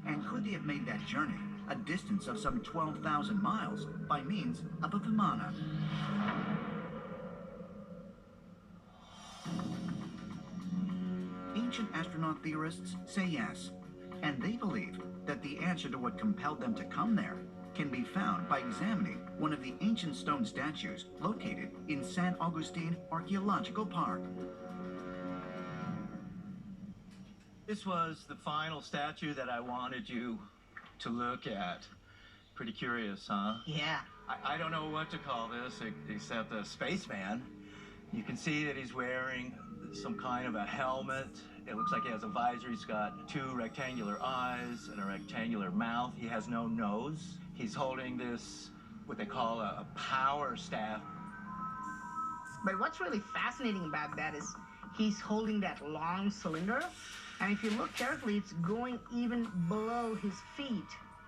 And could they have made that journey, a distance of some 12,000 miles, by means of a Vimana? Ancient astronaut theorists say yes, and they believe that the answer to what compelled them to come there can be found by examining one of the ancient stone statues located in San Agustin Archaeological Park. This was the final statue that I wanted you to look at. Pretty curious, huh? Yeah. I don't know what to call this except a spaceman. You can see that he's wearing some kind of a helmet. It looks like he has a visor. He's got two rectangular eyes and a rectangular mouth. He has no nose. He's holding this, what they call a power staff. But what's really fascinating about that is he's holding that long cylinder, and if you look carefully, it's going even below his feet.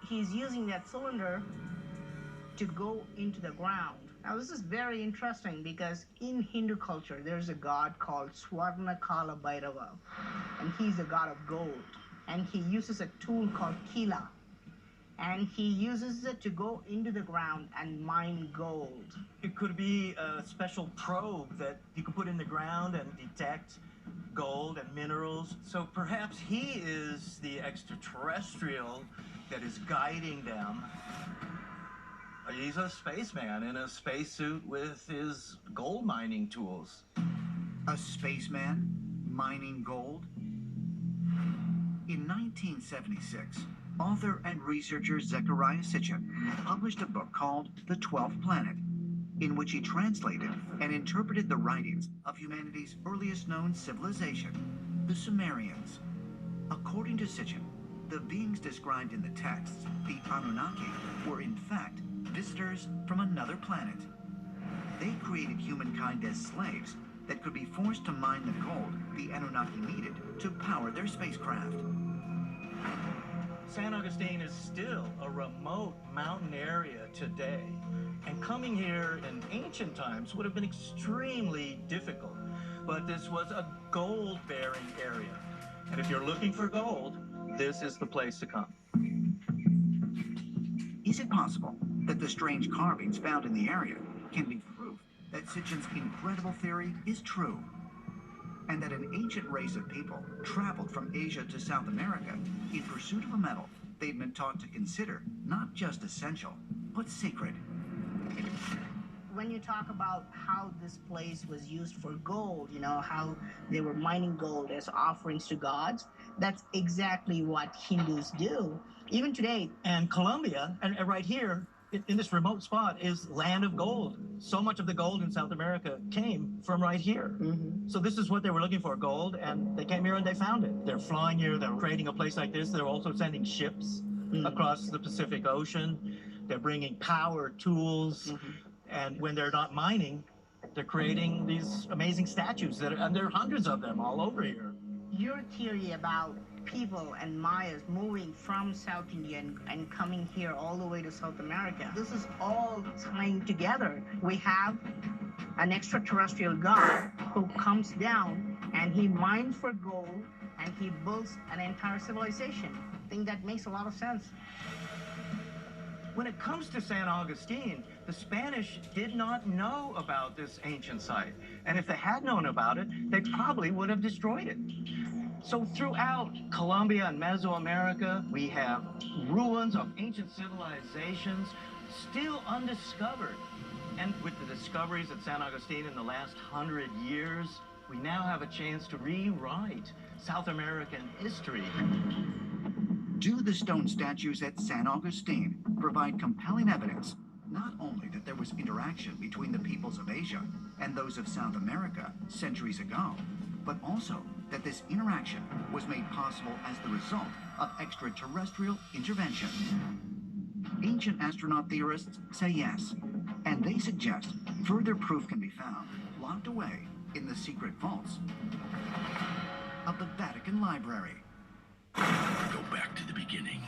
He's using that cylinder to go into the ground. Now, this is very interesting because in Hindu culture, there's a god called Swarnakala Bhairava, and he's a god of gold. And he uses a tool called Kila, and he uses it to go into the ground and mine gold. It could be a special probe that you can put in the ground and detect gold and minerals. So perhaps he is the extraterrestrial that is guiding them. He's a spaceman in a spacesuit with his gold mining tools. A spaceman mining gold? In 1976, author and researcher Zecharia Sitchin published a book called The 12th Planet, in which he translated and interpreted the writings of humanity's earliest known civilization, the Sumerians. According to Sitchin, the beings described in the texts, the Anunnaki, were in fact visitors from another planet. They created humankind as slaves that could be forced to mine the gold the Anunnaki needed to power their spacecraft. San Agustin is still a remote mountain area today, and coming here in ancient times would have been extremely difficult. But this was a gold-bearing area, and if you're looking for gold, this is the place to come. Is it possible that the strange carvings found in the area can be proof that Sitchin's incredible theory is true, and that an ancient race of people traveled from Asia to South America in pursuit of a metal they'd been taught to consider not just essential, but sacred? When you talk about how this place was used for gold, you know, how they were mining gold as offerings to gods, that's exactly what Hindus do, even today. And Colombia, and right here, in this remote spot, is land of gold. So much of the gold in South America came from right here. Mm-hmm. So this is what they were looking for, gold, and they came here and they found it. They're flying here, they're creating a place like this. They're also sending ships across the Pacific Ocean. They're bringing power tools, and when they're not mining, they're creating these amazing statues, and there are hundreds of them all over here. Your theory about people and Mayas moving from South India and coming here all the way to South America, this is all tying together. We have an extraterrestrial god who comes down and he mines for gold and he builds an entire civilization. I think that makes a lot of sense. When it comes to San Agustin, the Spanish did not know about this ancient site. And if they had known about it, they probably would have destroyed it. So throughout Colombia and Mesoamerica, we have ruins of ancient civilizations still undiscovered. And with the discoveries at San Agustin in the last 100 years, we now have a chance to rewrite South American history. Do the stone statues at San Agustin provide compelling evidence not only that there was interaction between the peoples of Asia and those of South America centuries ago, but also that this interaction was made possible as the result of extraterrestrial intervention? Ancient astronaut theorists say yes, and they suggest further proof can be found locked away in the secret vaults of the Vatican Library. Go back to the beginning.